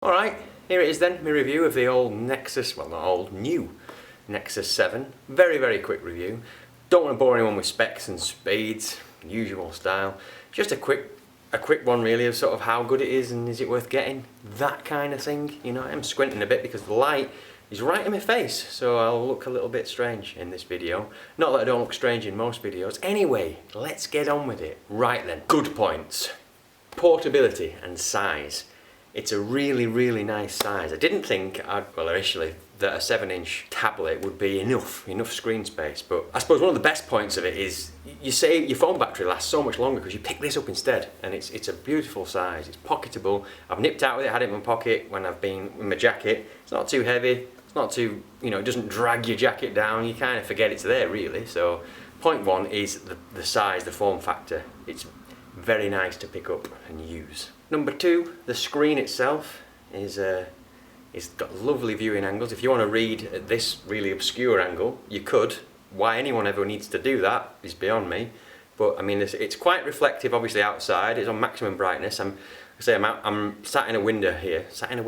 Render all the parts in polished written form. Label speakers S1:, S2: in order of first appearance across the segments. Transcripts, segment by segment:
S1: Alright, here it is then, my review of the old Nexus, well not old, new Nexus 7. Very quick review. Don't want to bore anyone with specs and speeds, usual style. Just a quick one really of sort of how good it is and is it worth getting, that kind of thing. You know, I'm squinting a bit because the light is right in my face, so I'll look a little bit strange in this video. Not that I don't look strange in most videos. Anyway, let's get on with it. Right then, good points. Portability and size. It's a really nice size. I didn't think, initially, that a 7-inch tablet would be enough screen space, but I suppose one of the best points of it is you say your phone battery lasts so much longer because you pick this up instead, and it's a beautiful size. It's pocketable. I've nipped out with it, had it in my pocket when I've been in my jacket. It's not too heavy, it's not too, it doesn't drag your jacket down, you kind of forget it's there really. So point one is the size, the form factor. It's very nice to pick up and use. Number two, the screen itself is got lovely viewing angles. If you want to read at this really obscure angle, you could. Why anyone ever needs to do that is beyond me. But I mean, it's quite reflective. Obviously outside, it's on maximum brightness. I'm sat in a window here, on a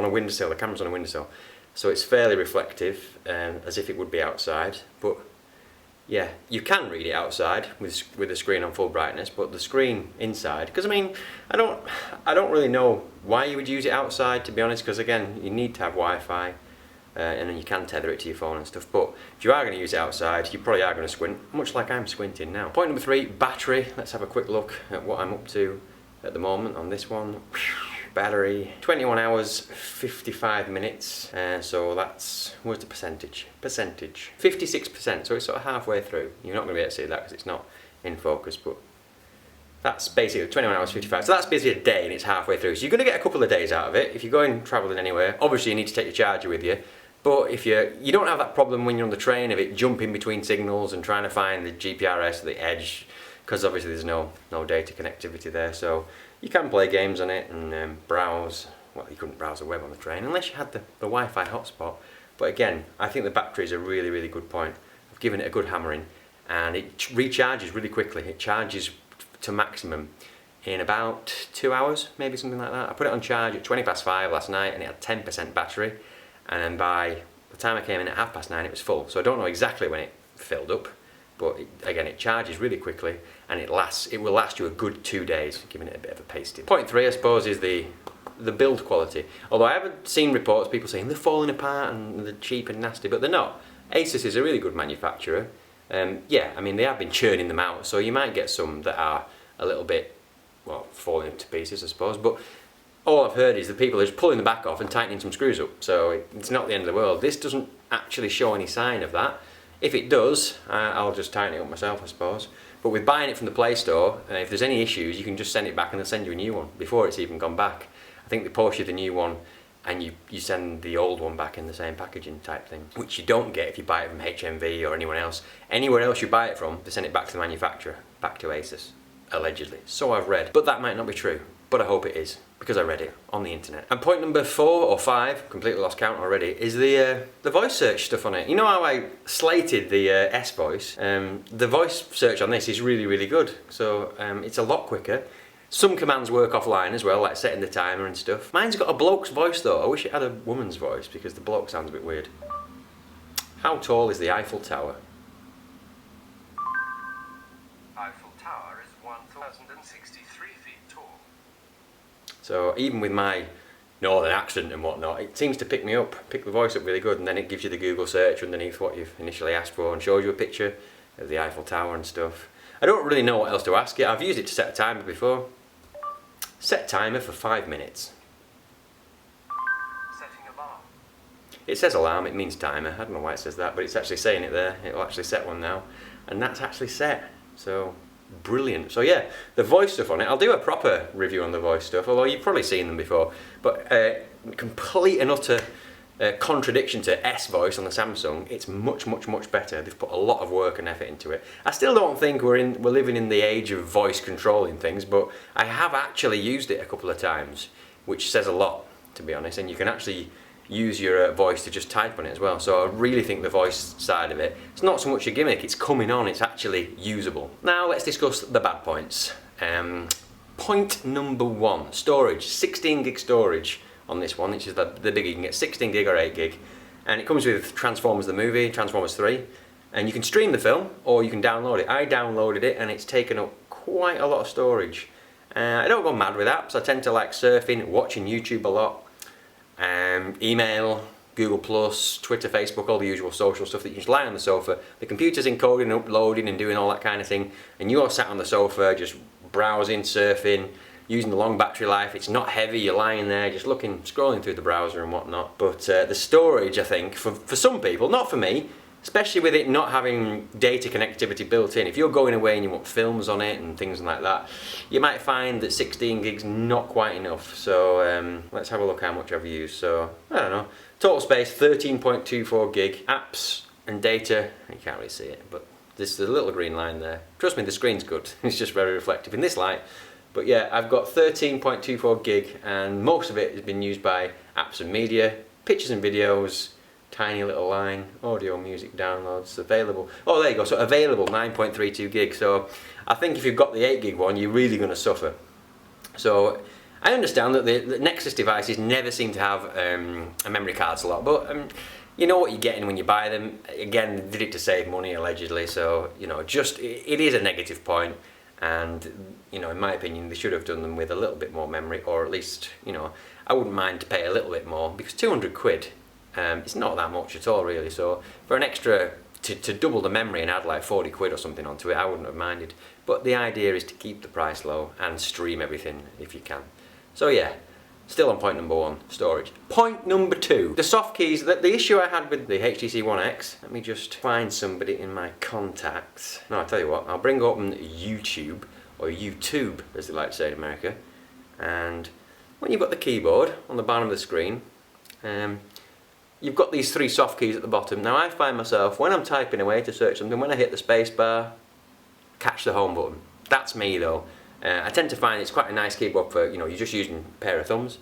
S1: windowsill. The camera's on a windowsill, so it's fairly reflective, as if it would be outside. But yeah, you can read it outside with the screen on full brightness, but the screen inside, because I mean, I don't really know why you would use it outside, to be honest, because again, you need to have Wi-Fi, and then you can tether it to your phone and stuff, but if you are going to use it outside, you probably are going to squint, much like I'm squinting now. Point number three, battery. Let's have a quick look at what I'm up to at the moment on this one. Battery, 21 hours, 55 minutes, so that's, where's the percentage? 56%, so it's sort of halfway through. You're not going to be able to see that because it's not in focus, but that's basically 21 hours, 55, so that's basically a day and it's halfway through. So you're going to get a couple of days out of it. If you're going travelling anywhere, obviously you need to take your charger with you, but if you don't have that problem when you're on the train of it jumping between signals and trying to find the GPRS or the edge, because obviously there's no data connectivity there, so you can play games on it and browse. Well, you couldn't browse the web on the train unless you had the Wi-Fi hotspot. But again, I think the battery is a really good point. I've given it a good hammering, and it recharges really quickly. It charges to maximum in about 2 hours, maybe something like that. I put it on charge at 5:20 last night, and it had 10% battery, and then by the time I came in at 9:30, it was full. So I don't know exactly when it filled up, but again, it charges really quickly, and it will last you a good 2 days, giving it a bit of a pasting. Point three, I suppose, is the build quality. Although I haven't seen reports, people saying they're falling apart and they're cheap and nasty, but they're not. Asus is a really good manufacturer. Yeah, I mean, they have been churning them out, so you might get some that are a little bit, well, falling to pieces, I suppose, but all I've heard is that people are just pulling the back off and tightening some screws up, so it's not the end of the world. This doesn't actually show any sign of that. If it does, I'll just tighten it up myself, I suppose. But with buying it from the Play Store, if there's any issues, you can just send it back and they'll send you a new one before it's even gone back. I think they post you the new one and you send the old one back in the same packaging type thing, which you don't get if you buy it from HMV or anyone else. Anywhere else you buy it from, they send it back to the manufacturer, back to Asus, allegedly. So I've read, but that might not be true. But I hope it is, because I read it on the internet. And point number 4 or 5, completely lost count already, is the voice search stuff on it. You know how I slated the S voice? The voice search on this is really good. So it's a lot quicker. Some commands work offline as well, like setting the timer and stuff. Mine's got a bloke's voice though. I wish it had a woman's voice because the bloke sounds a bit weird. How tall is the Eiffel Tower?
S2: Eiffel Tower is 1,063 feet tall.
S1: So even with my northern accent and whatnot, it seems to pick the voice up really good, and then it gives you the Google search underneath what you've initially asked for and shows you a picture of the Eiffel Tower and stuff. I don't really know what else to ask it. I've used it to set a timer before. Set timer for 5 minutes.
S2: Setting alarm.
S1: It says alarm, it means timer. I don't know why it says that, but it's actually saying it there. It'll actually set one now, and that's actually set. So brilliant. So yeah, the voice stuff on it, I'll do a proper review on the voice stuff, although you've probably seen them before, but complete and utter contradiction to S voice on the Samsung. It's much better. They've put a lot of work and effort into it. I still don't think we're living in the age of voice controlling things, but I have actually used it a couple of times, which says a lot, to be honest, and you can actually use your voice to just type on it as well. So I really think the voice side of it, it's not so much a gimmick, it's coming on, it's actually usable. Now let's discuss the bad points. Point number 1, storage. 16 gig storage on this one, which is the bigger. You can get 16 gig or 8 gig. And it comes with Transformers the movie, Transformers 3. And you can stream the film, or you can download it. I downloaded it, and it's taken up quite a lot of storage. I don't go mad with apps. I tend to like surfing, watching YouTube a lot, email, Google+, Twitter, Facebook, all the usual social stuff that you just lie on the sofa. The computer's encoding and uploading and doing all that kind of thing, and you're sat on the sofa just browsing, surfing, using the long battery life. It's not heavy, you're lying there just looking, scrolling through the browser and whatnot. But the storage, I think, for some people, not for me, especially with it not having data connectivity built in. If you're going away and you want films on it and things like that, you might find that 16 gigs not quite enough. So let's have a look how much I've used. So I don't know, total space 13.24 gig. Apps and data, you can't really see it, but there's a little green line there. Trust me, the screen's good. It's just very reflective in this light. But yeah, I've got 13.24 gig, and most of it has been used by apps and media, pictures and videos. Tiny little line, audio, music downloads, available. Oh, there you go, so available 9.32 gig. So I think if you've got the 8 gig one, you're really going to suffer. So I understand that the Nexus devices never seem to have a memory card slot, but you know what you're getting when you buy them. Again, they did it to save money allegedly, so you know, just it is a negative point. And you know, in my opinion, they should have done them with a little bit more memory, or at least, you know, I wouldn't mind to pay a little bit more, because 200 quid. It's not that much at all really, so for an extra, to double the memory and add like 40 quid or something onto it, I wouldn't have minded. But the idea is to keep the price low and stream everything if you can. So yeah, still on point number 1, storage. Point number 2, the soft keys. The issue I had with the HTC One X, let me just find somebody in my contacts. No, I'll tell you what, I'll bring open YouTube, or YouTube as they like to say in America, and when you've got the keyboard on the bottom of the screen, you've got these 3 soft keys at the bottom. Now I find myself, when I'm typing away to search something, when I hit the space bar, catch the home button. That's me though. I tend to find it's quite a nice keyboard for, you know, you're just using a pair of thumbs.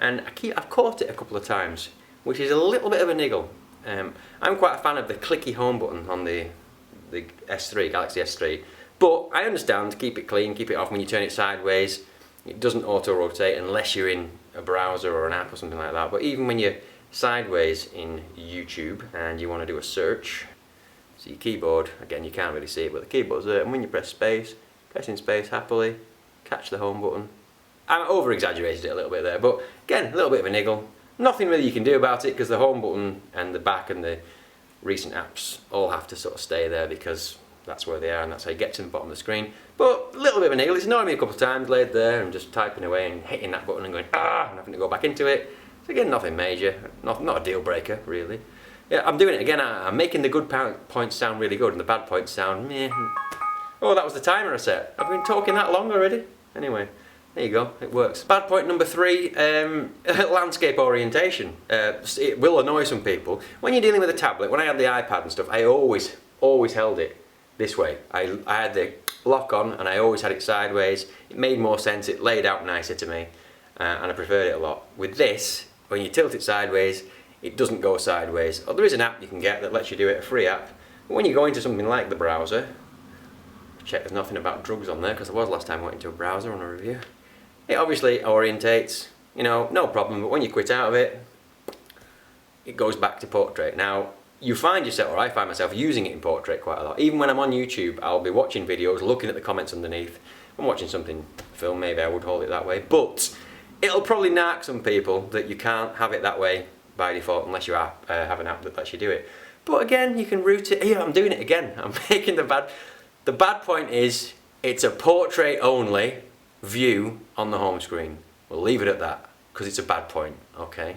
S1: And I've caught it a couple of times, which is a little bit of a niggle. I'm quite a fan of the clicky home button on the S3, Galaxy S3. But I understand, keep it clean, keep it off when you turn it sideways. It doesn't auto-rotate unless you're in a browser or an app or something like that. But even when you're sideways in YouTube and you want to do a search, so your keyboard, again you can't really see it, but the keyboard's there, and when you press space, pressing space happily, catch the home button. I over exaggerated it a little bit there, but again, a little bit of a niggle. Nothing really you can do about it, because the home button and the back and the recent apps all have to sort of stay there, because that's where they are and that's how you get to the bottom of the screen. But a little bit of a niggle. It's annoyed me a couple of times, laid there and just typing away and hitting that button and going and having to go back into it. Again, nothing major, not a deal breaker really. Yeah, I'm doing it again. I'm making the good points sound really good and the bad points sound meh. Oh, that was the timer I set. I've been talking that long already. Anyway, there you go, it works. Bad point number 3, landscape orientation. It will annoy some people. When you're dealing with a tablet, when I had the iPad and stuff, I always held it this way. I had the lock on and I always had it sideways. It made more sense, it laid out nicer to me, and I preferred it a lot. With this, when you tilt it sideways, it doesn't go sideways. Oh, there is an app you can get that lets you do it, a free app. But when you go into something like the browser, check there's nothing about drugs on there, because there was last time I went into a browser on a review. It obviously orientates, you know, no problem, but when you quit out of it, it goes back to portrait. Now, you find yourself, or I find myself, using it in portrait quite a lot. Even when I'm on YouTube, I'll be watching videos, looking at the comments underneath. If I'm watching something, film, maybe I would hold it that way, but it'll probably narc some people that you can't have it that way by default unless you have an app that lets you do it. But again, you can route it. Here, I'm doing it again. I'm making the bad point is it's a portrait only view on the home screen. We'll leave it at that, because it's a bad point, okay?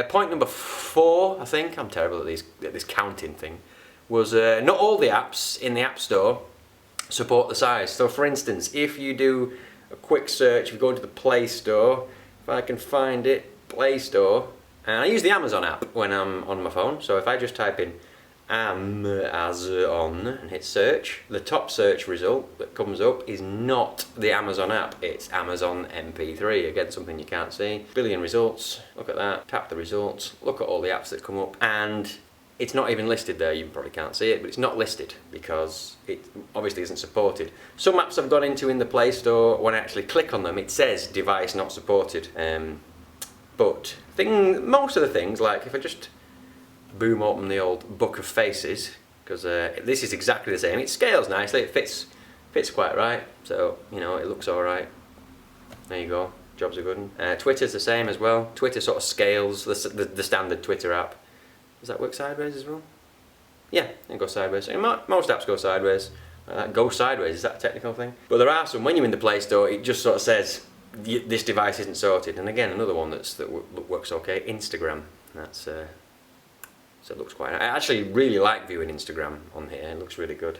S1: Point number 4, I think, I'm terrible at this counting thing, was not all the apps in the App Store support the size. So for instance, if you do a quick search, if you go into the Play Store, if I can find it, Play Store, and I use the Amazon app when I'm on my phone, so if I just type in Amazon and hit search, the top search result that comes up is not the Amazon app, it's Amazon MP3. Again, something you can't see. Billion results, look at that, tap the results, look at all the apps that come up, and It's not even listed there, you probably can't see it, but it's not listed because it obviously isn't supported. Some apps I've gone into in the Play Store, when I actually click on them, it says device not supported. But most of the things, like if I just boom open the old Book of Faces, because this is exactly the same. It scales nicely, it fits quite right, so you know, it looks alright. There you go, jobs are good. Twitter's the same as well. Twitter sort of scales, the standard Twitter app. Does that work sideways as well? Yeah, it goes sideways. And most apps go sideways. Go sideways, is that a technical thing? But there are some, when you're in the Play Store, it just sort of says, this device isn't sorted. And again, another one that works okay, Instagram. So it looks quite nice. I actually really like viewing Instagram on here, it looks really good.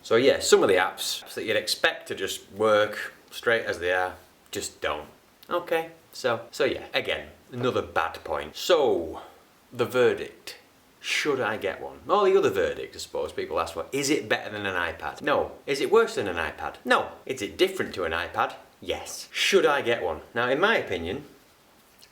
S1: So yeah, some of the apps that you'd expect to just work straight as they are, just don't. Okay, so yeah, again, another bad point. So, the verdict. Should I get one? Oh, the other verdict, I suppose people ask, is it better than an iPad? No. Is it worse than an iPad? No. Is it different to an iPad? Yes. Should I get one? Now, in my opinion,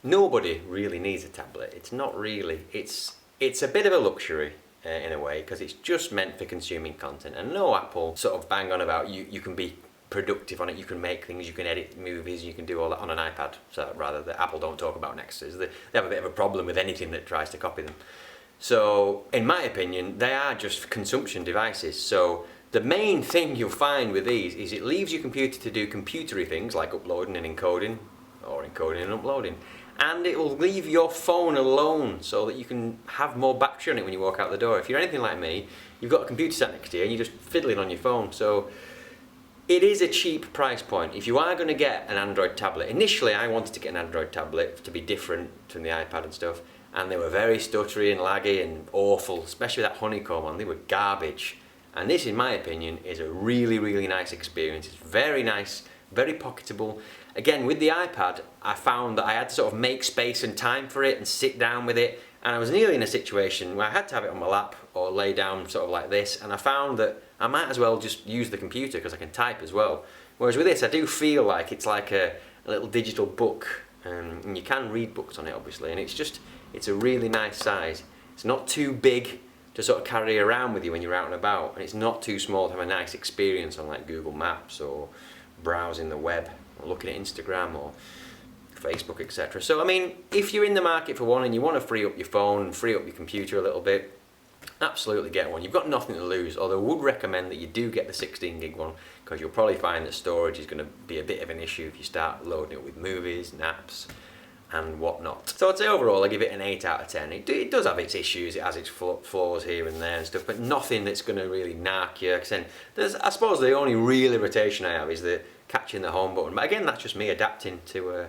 S1: nobody really needs a tablet. It's not really. It's a bit of a luxury in a way, because it's just meant for consuming content. And no Apple sort of bang on about you can be productive on it, you can make things, you can edit movies, you can do all that on an iPad. So rather, the Apple don't talk about Nexus. They have a bit of a problem with anything that tries to copy them. So, in my opinion, they are just consumption devices. So, the main thing you'll find with these is it leaves your computer to do computery things like uploading and encoding, or encoding and uploading. And it will leave your phone alone so that you can have more battery on it when you walk out the door. If you're anything like me, you've got a computer sat next to you and you're just fiddling on your phone. So, it is a cheap price point. If you are going to get an Android tablet, initially I wanted to get an Android tablet to be different from the iPad and stuff, and they were very stuttery and laggy and awful, especially that Honeycomb one, they were garbage. And this, in my opinion, is a really, really nice experience. It's very nice, very pocketable. Again, with the iPad, I found that I had to sort of make space and time for it and sit down with it, and I was nearly in a situation where I had to have it on my lap or lay down sort of like this, and I found that I might as well just use the computer because I can type as well. Whereas with this, I do feel like it's like a little digital book, and you can read books on it obviously, and it's a really nice size. It's not too big to sort of carry around with you when you're out and about, and it's not too small to have a nice experience on like Google Maps or browsing the web or looking at Instagram or Facebook, etc. So I mean, if you're in the market for one and you want to free up your phone and free up your computer a little bit, absolutely get one. You've got nothing to lose, although I would recommend that you do get the 16 gig one, because you'll probably find that storage is going to be a bit of an issue if you start loading it with movies and apps and whatnot. So I'd say overall I give it an 8 out of 10. It does have its issues, it has its flaws here and there and stuff, but nothing that's going to really narc you. I suppose the only real irritation I have is the catching the home button, but again that's just me adapting to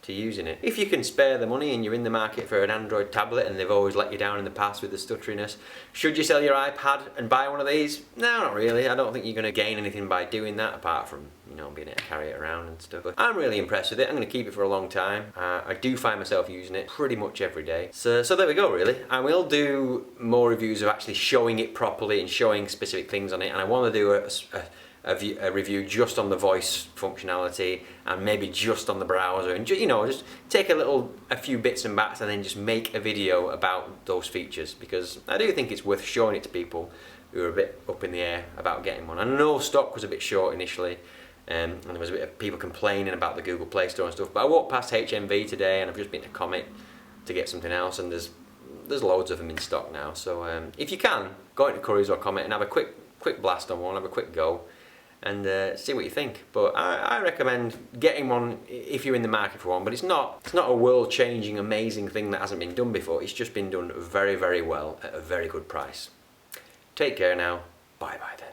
S1: using it. If you can spare the money and you're in the market for an Android tablet and they've always let you down in the past with the stutteriness, should you sell your iPad and buy one of these? No, not really. I don't think you're going to gain anything by doing that apart from, you know, being able to carry it around and stuff. But I'm really impressed with it. I'm going to keep it for a long time. I do find myself using it pretty much every day. So there we go really. I will do more reviews of actually showing it properly and showing specific things on it, and I want to do a review just on the voice functionality and maybe just on the browser, and just take a few bits and bats and then just make a video about those features, because I do think it's worth showing it to people who are a bit up in the air about getting one. I know stock was a bit short initially, and there was a bit of people complaining about the Google Play Store and stuff, but I walked past HMV today and I've just been to Comet to get something else, and there's loads of them in stock now. So if you can, go into Currys or Comet and have a quick blast on one, have a quick go, and see what you think. But I recommend getting one if you're in the market for one, but it's not a world-changing, amazing thing that hasn't been done before. It's just been done very, very well at a very good price. Take care now. Bye-bye then.